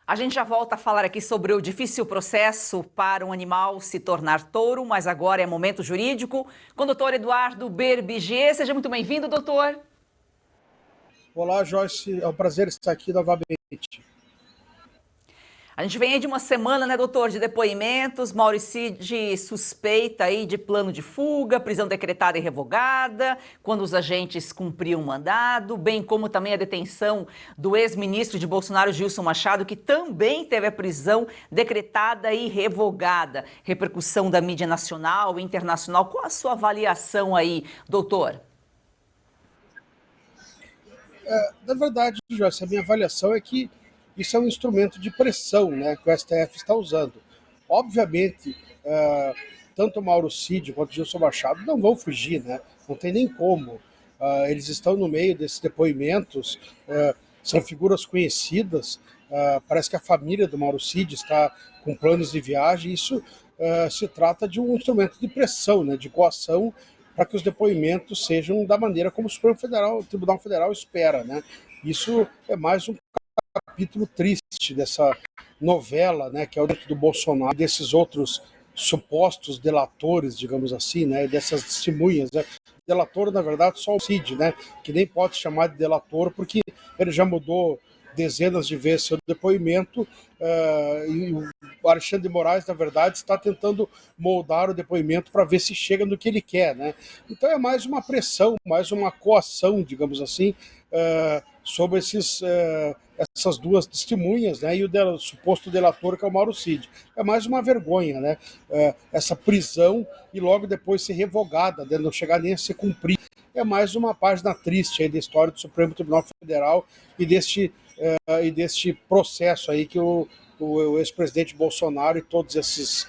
A gente já volta a falar aqui sobre o difícil processo para um animal se tornar touro, mas agora é momento jurídico com o doutor Eduardo Berbiger. Seja muito bem-vindo, doutor. Olá, Joyce. É um prazer estar aqui novamente. A gente vem aí de uma semana, né, doutor, de depoimentos. Mauricide suspeita aí de plano de fuga, prisão decretada e revogada, quando os agentes cumpriam o mandado, bem como também a detenção do ex-ministro de Bolsonaro, Gilson Machado, que também teve a prisão decretada e revogada. Repercussão da mídia nacional e internacional. Qual a sua avaliação aí, doutor? Na verdade, Joyce, a minha avaliação é que isso é um instrumento de pressão, né, que o STF está usando. Obviamente, tanto o Mauro Cid quanto o Gilson Machado não vão fugir, né? Não tem nem como. Eles estão no meio desses depoimentos, são figuras conhecidas. Parece que a família do Mauro Cid está com planos de viagem. Isso se trata de um instrumento de pressão, né, de coação, para que os depoimentos sejam da maneira como o Tribunal Federal espera, né? Isso é mais um capítulo triste dessa novela, né, que é o do Bolsonaro, desses outros supostos delatores, digamos assim, né, dessas testemunhas, né? Delator, na verdade, só o Cid, né, que nem pode chamar de delator porque ele já mudou dezenas de vezes seu depoimento, e o Alexandre de Moraes, na verdade, está tentando moldar o depoimento para ver se chega no que ele quer, né? Então é mais uma pressão, mais uma coação, digamos assim, sobre essas duas testemunhas, né, e o suposto delator, que é o Mauro Cid. É mais uma vergonha, né? Essa prisão e logo depois ser revogada, né, não chegar nem a ser cumprida. É mais uma página triste aí da história do Supremo Tribunal Federal e deste processo aí que o ex-presidente Bolsonaro e todos esses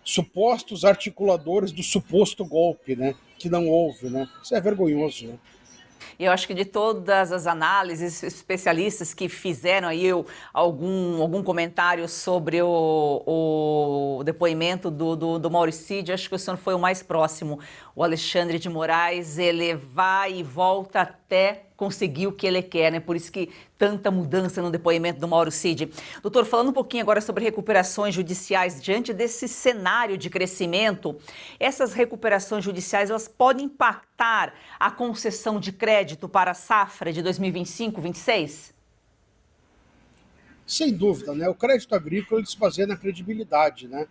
supostos articuladores do suposto golpe, né, que não houve, né? Isso é vergonhoso, né? Eu acho que de todas as análises, especialistas que fizeram aí algum comentário sobre o depoimento do Mauricídio, acho que o senhor foi o mais próximo. O Alexandre de Moraes, ele vai e volta até conseguir o que ele quer, né? Por isso que tanta mudança no depoimento do Mauro Cid. Doutor, falando um pouquinho agora sobre recuperações judiciais, diante desse cenário de crescimento, essas recuperações judiciais, elas podem impactar a concessão de crédito para a safra de 2025-26? Sem dúvida, né? O crédito agrícola ele se baseia na credibilidade, né?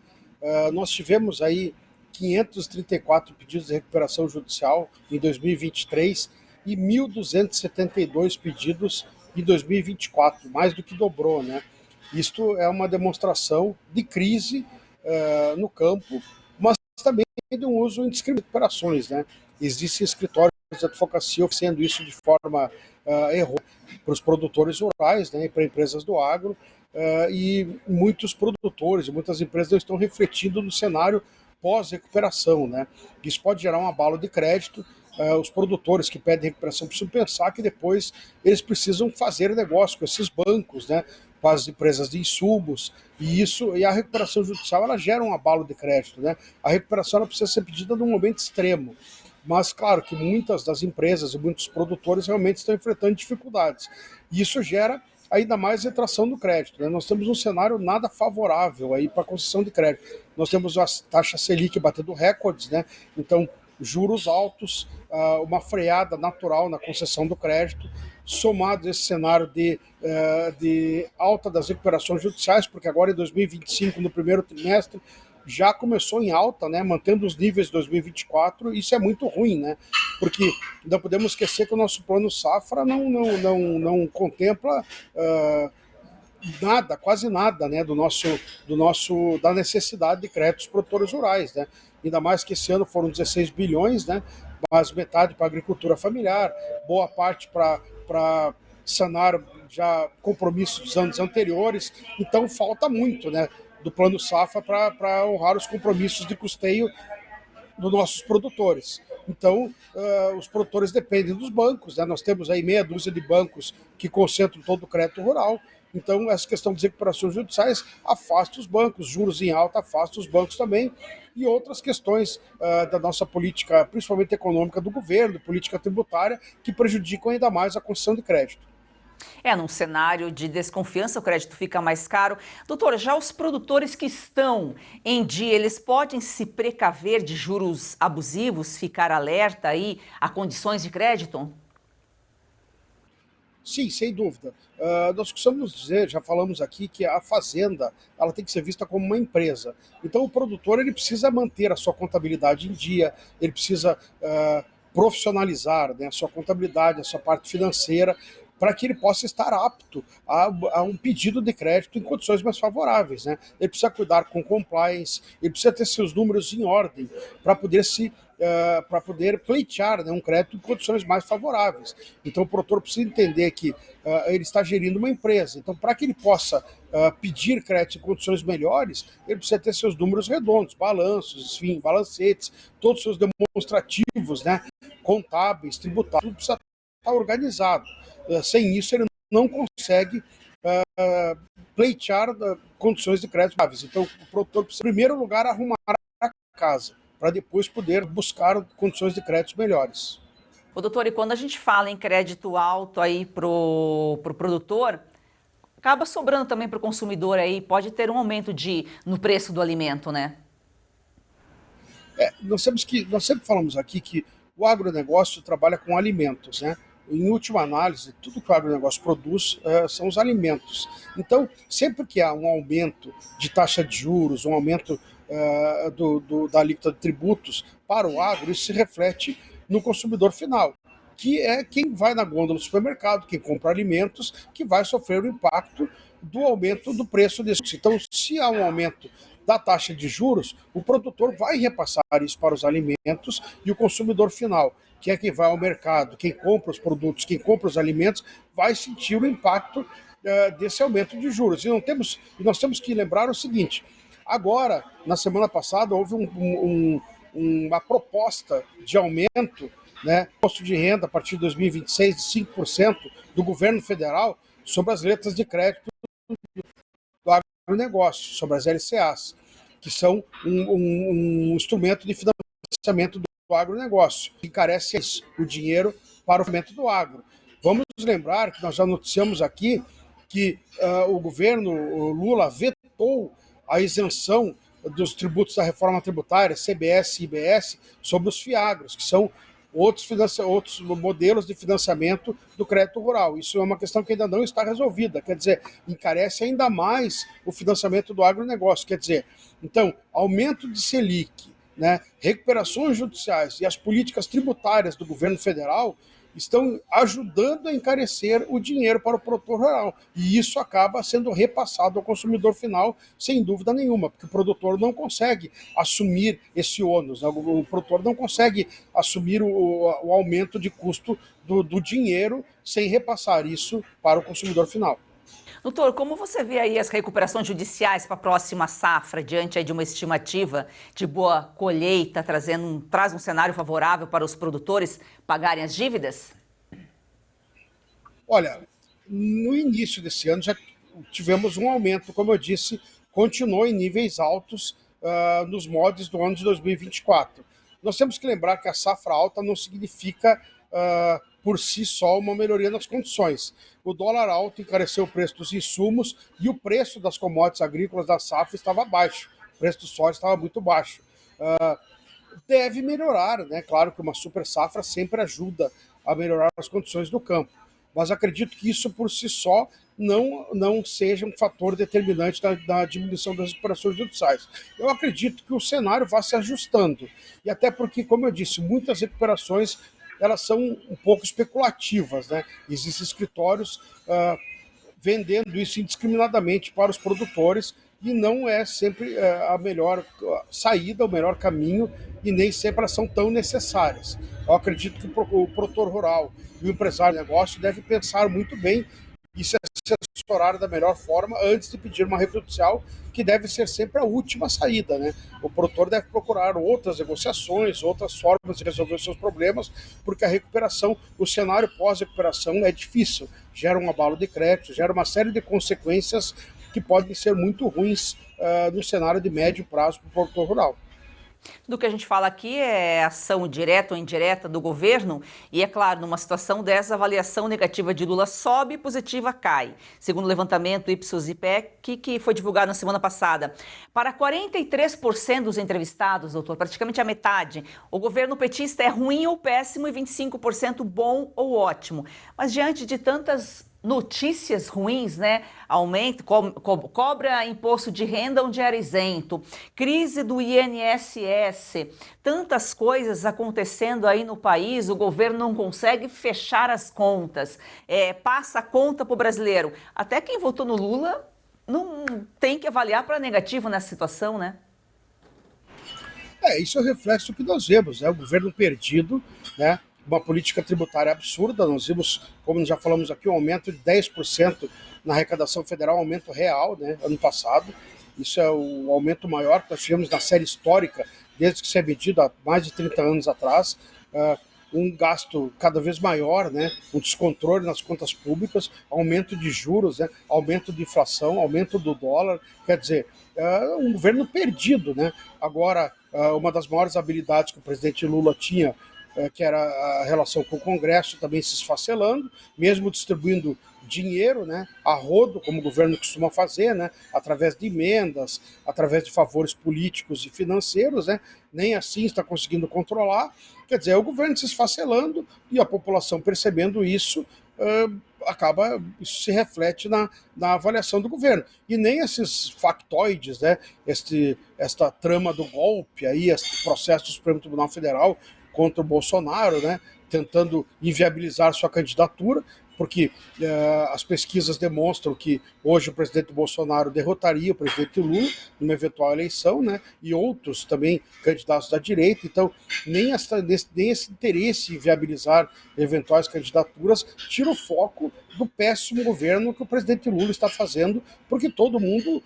Nós tivemos aí 534 pedidos de recuperação judicial em 2023 e 1.272 pedidos em 2024, mais do que dobrou, né? Isto é uma demonstração de crise no campo, mas também de um uso indiscriminado de recuperações, né? Existem escritórios de advocacia oferecendo isso de forma errônea para os produtores rurais, né, e para empresas do agro, e muitos produtores e muitas empresas não estão refletindo no cenário pós-recuperação, né? Isso pode gerar um abalo de crédito. Os produtores que pedem recuperação precisam pensar que depois eles precisam fazer negócio com esses bancos, né, com as empresas de insumos, e a recuperação judicial ela gera um abalo de crédito, né? A recuperação ela precisa ser pedida num momento extremo. Mas, claro, que muitas das empresas e muitos produtores realmente estão enfrentando dificuldades. E isso gera ainda mais retração do crédito, né? Nós temos um cenário nada favorável aí para a concessão de crédito. Nós temos a taxa Selic batendo recordes, né? Então, juros altos, uma freada natural na concessão do crédito, somado a esse cenário de alta das recuperações judiciais, porque agora em 2025, no primeiro trimestre, já começou em alta, né, mantendo os níveis de 2024, isso é muito ruim, né, porque não podemos esquecer que o nosso plano safra não contempla nada, quase nada, né, da necessidade de créditos produtores rurais, né, ainda mais que esse ano foram 16 bilhões, né, mas metade para a agricultura familiar, boa parte para sanar já compromissos dos anos anteriores, então falta muito, né, do plano safra para honrar os compromissos de custeio dos nossos produtores. Então, os produtores dependem dos bancos, né? Nós temos aí meia dúzia de bancos que concentram todo o crédito rural. Então, essa questão de recuperações judiciais afasta os bancos, juros em alta afasta os bancos também, e outras questões da nossa política, principalmente econômica do governo, política tributária, que prejudicam ainda mais a concessão de crédito. Num cenário de desconfiança, o crédito fica mais caro. Doutor, já os produtores que estão em dia, eles podem se precaver de juros abusivos, ficar alerta aí a condições de crédito? Sim, sem dúvida. Nós costumamos dizer, já falamos aqui, que a fazenda ela tem que ser vista como uma empresa. Então, o produtor ele precisa manter a sua contabilidade em dia, ele precisa profissionalizar, né, a sua contabilidade, a sua parte financeira, para que ele possa estar apto a um pedido de crédito em condições mais favoráveis, né? Ele precisa cuidar com compliance, ele precisa ter seus números em ordem para poder para poder pleitear, né, um crédito em condições mais favoráveis. Então o produtor precisa entender que ele está gerindo uma empresa. Então, para que ele possa pedir crédito em condições melhores, ele precisa ter seus números redondos, balanços, enfim, balancetes, todos os seus demonstrativos, né, contábeis, tributários, tudo precisa estar organizado. Sem isso, ele não consegue pleitear condições de crédito graves. Então, o produtor precisa, em primeiro lugar, arrumar a casa, para depois poder buscar condições de crédito melhores. Ô, doutor, e quando a gente fala em crédito alto aí pro produtor, acaba sobrando também para o consumidor aí, pode ter um aumento no preço do alimento, né? Nós sempre falamos aqui que o agronegócio trabalha com alimentos, né? Em última análise, tudo que o agronegócio produz são os alimentos. Então, sempre que há um aumento de taxa de juros, um aumento da alíquota de tributos para o agro, isso se reflete no consumidor final, que é quem vai na gôndola do supermercado, quem compra alimentos, que vai sofrer o impacto do aumento do preço disso. Então, se há um aumento da taxa de juros, o produtor vai repassar isso para os alimentos e o consumidor final, que é quem vai ao mercado, quem compra os produtos, quem compra os alimentos, vai sentir o impacto desse aumento de juros. Nós temos que lembrar o seguinte: agora, na semana passada, houve uma proposta de aumento, né, imposto de renda a partir de 2026 de 5% do governo federal sobre as letras de crédito do agronegócio, sobre as LCAs, que são um instrumento de financiamento do agronegócio, que encarece o dinheiro para o fomento do agro. Vamos lembrar que nós já noticiamos aqui que o governo Lula vetou a isenção dos tributos da reforma tributária, CBS e IBS, sobre os FIAGROS, que são outros modelos de financiamento do crédito rural. Isso é uma questão que ainda não está resolvida, quer dizer, encarece ainda mais o financiamento do agronegócio, quer dizer, então, aumento de Selic, né, recuperações judiciais e as políticas tributárias do governo federal estão ajudando a encarecer o dinheiro para o produtor rural. E isso acaba sendo repassado ao consumidor final, sem dúvida nenhuma, porque o produtor não consegue assumir esse ônus, né? O produtor não consegue assumir o aumento de custo do dinheiro sem repassar isso para o consumidor final. Doutor, como você vê aí as recuperações judiciais para a próxima safra, diante aí de uma estimativa de boa colheita, traz um cenário favorável para os produtores pagarem as dívidas? Olha, no início desse ano já tivemos um aumento, como eu disse, continuou em níveis altos nos moldes do ano de 2024. Nós temos que lembrar que a safra alta não significa por si só uma melhoria nas condições. O dólar alto encareceu o preço dos insumos e o preço das commodities agrícolas da safra estava baixo. O preço do soja estava muito baixo. Deve melhorar, né? Claro que uma super safra sempre ajuda a melhorar as condições do campo, mas acredito que isso por si só não seja um fator determinante da diminuição das recuperações judiciais. Eu acredito que o cenário vai se ajustando, e até porque, como eu disse, muitas recuperações elas são um pouco especulativas, né? Existem escritórios vendendo isso indiscriminadamente para os produtores e não é sempre a melhor saída, o melhor caminho, e nem sempre elas são tão necessárias. Eu acredito que o produtor rural e o empresário de negócio devem pensar muito bem e se assessorar da melhor forma antes de pedir uma recuperação judicial, que deve ser sempre a última saída, né? O produtor deve procurar outras negociações, outras formas de resolver os seus problemas, porque a recuperação, o cenário pós-recuperação é difícil, gera um abalo de crédito, gera uma série de consequências que podem ser muito ruins no cenário de médio prazo para o produtor rural. Do que a gente fala aqui é ação direta ou indireta do governo e, é claro, numa situação dessa, a avaliação negativa de Lula sobe e positiva cai, segundo o levantamento Ipsos-IPEC, que foi divulgado na semana passada. Para 43% dos entrevistados, doutor, praticamente a metade, o governo petista é ruim ou péssimo e 25% bom ou ótimo. Mas diante de tantas notícias ruins, né? Aumento, cobra imposto de renda onde era isento, crise do INSS, tantas coisas acontecendo aí no país, o governo não consegue fechar as contas, passa a conta para o brasileiro. Até quem votou no Lula não tem que avaliar para negativo nessa situação, né? Isso é o reflexo do que nós vemos, né? O governo perdido, né? Uma política tributária absurda. Nós vimos, como já falamos aqui, um aumento de 10% na arrecadação federal, um aumento real, né, ano passado. Isso é o aumento maior que nós tivemos na série histórica, desde que isso é medido há mais de 30 anos atrás. Um gasto cada vez maior, né, um descontrole nas contas públicas, aumento de juros, né, aumento de inflação, aumento do dólar. Quer dizer, um governo perdido, né? Agora, uma das maiores habilidades que o presidente Lula tinha, que era a relação com o Congresso, também se esfacelando, mesmo distribuindo dinheiro, né, a rodo, como o governo costuma fazer, né, através de emendas, através de favores políticos e financeiros, né, nem assim está conseguindo controlar. Quer dizer, é o governo se esfacelando e a população percebendo isso, isso se reflete na avaliação do governo. E nem esses factoides, né, esta trama do golpe, aí, este processo do Supremo Tribunal Federal contra o Bolsonaro, né, tentando inviabilizar sua candidatura, porque as pesquisas demonstram que hoje o presidente Bolsonaro derrotaria o presidente Lula numa eventual eleição, né, e outros também candidatos da direita. Então, nem esse interesse em viabilizar eventuais candidaturas tira o foco do péssimo governo que o presidente Lula está fazendo, porque todo mundo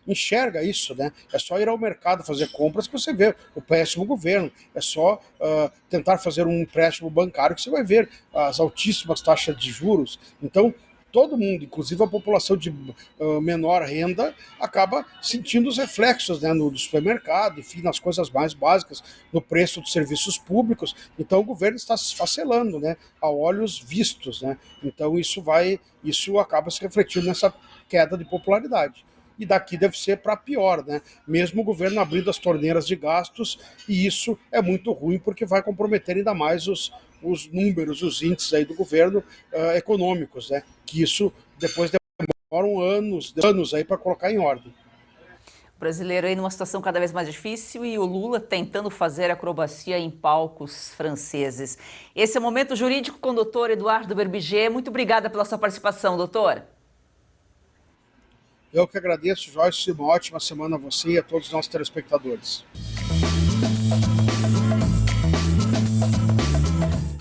enxerga isso, né? É só ir ao mercado fazer compras que você vê o péssimo governo, é só tentar fazer um empréstimo bancário que você vai ver as altíssimas taxas de juros. Então, todo mundo, inclusive a população de menor renda, acaba sentindo os reflexos, né, no supermercado, enfim, nas coisas mais básicas, no preço dos serviços públicos. Então o governo está se esfacelando, né, a olhos vistos, né? Então isso acaba se refletindo nessa queda de popularidade. E daqui deve ser para pior, né? Mesmo o governo abrindo as torneiras de gastos, e isso é muito ruim porque vai comprometer ainda mais os números, os índices aí do governo econômicos, né? Que isso depois demoram anos aí para colocar em ordem. O brasileiro aí numa situação cada vez mais difícil e o Lula tentando fazer acrobacia em palcos franceses. Esse é o Momento Jurídico com o doutor Eduardo Verbiger. Muito obrigada pela sua participação, doutor. Eu que agradeço, Joyce. Uma ótima semana a você e a todos os nossos telespectadores.